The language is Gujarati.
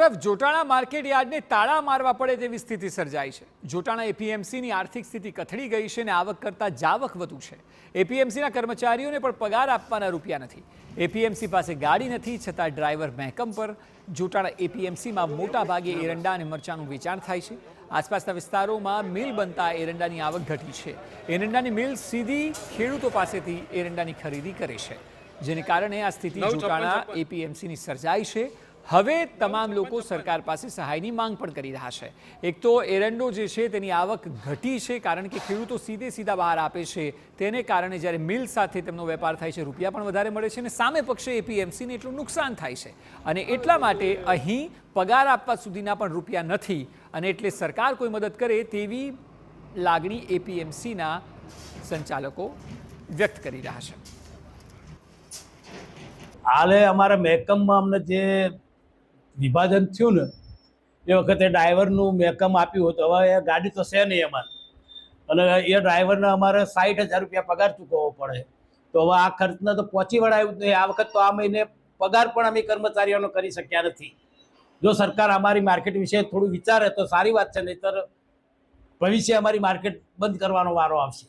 તરફ જોટાણા માર્કેટ યાર્ડને તાળા મારવા પડે તેવી સ્થિતિ સર્જાઈ છે। જોટાણા એપીએમસીની આર્થિક સ્થિતિ કથળી ગઈ છે અને આવક કરતાં જાવક વધુ છે। એપીએમસીના કર્મચારીઓને પણ પગાર આપવાના રૂપિયા નથી। એપીએમસી પાસે ગાડી નથી, છતાં ડ્રાઈવર મહેકમ પર। જોટાણા એપીએમસીમાં મોટા ભાગે એરંડા અને મરચાંનું વેચાણ થાય છે। આસપાસના વિસ્તારોમાં મિલ બનતા એરંડાની આવક ઘટી છે। એરંડાની મિલ સીધી ખેડૂતો પાસેથી એરંડાની ખરીદી કરે છે, જેને કારણે આ સ્થિતિ જોટાણા એપીએમસીની સર્જાઈ છે। હવે તમામ લોકો સરકાર પાસે સહાયની માંગ પણ કરી રહ્યા છે। એક તો એરંડો જે છે તેની આવક ઘટી છે, કારણ કે ખેડૂતો સીધા બહાર આપે છે, તેને કારણે જ્યારે મિલ સાથે તેમનો વેપાર થાય છે રૂપિયા પણ વધારે મળે છે અને સામે પક્ષે એપીએમસીને એટલું નુકસાન થાય છે અને એટલા માટે અહીં પગાર આપવા સુધીના પણ રૂપિયા નથી અને એટલે સરકાર કોઈ મદદ કરે તેવી લાગણી એપીએમસીના સંચાલકો વ્યક્ત કરી રહ્યા છે। હાલે અમારા મહેકમમાં અમને જે વિભાજન થયું ને એ વખતે ડ્રાઈવરનું મહેકમ આપ્યું હતું। હવે એ ગાડી તો છે નહીં અમારે અને એ ડ્રાઈવરને અમારે 60,000 રૂપિયા પગાર ચૂકવવો પડે। તો હવે આ ખર્ચને તો પહોંચી વળાયું નહીં। આ વખત તો આ મહિને પગાર પણ અમે કર્મચારીઓનો કરી શક્યા નથી। જો સરકાર અમારી માર્કેટ વિશે થોડું વિચારે તો સારી વાત છે, નહીંતર ભવિષ્ય અમારી માર્કેટ બંધ કરવાનો વારો આવશે।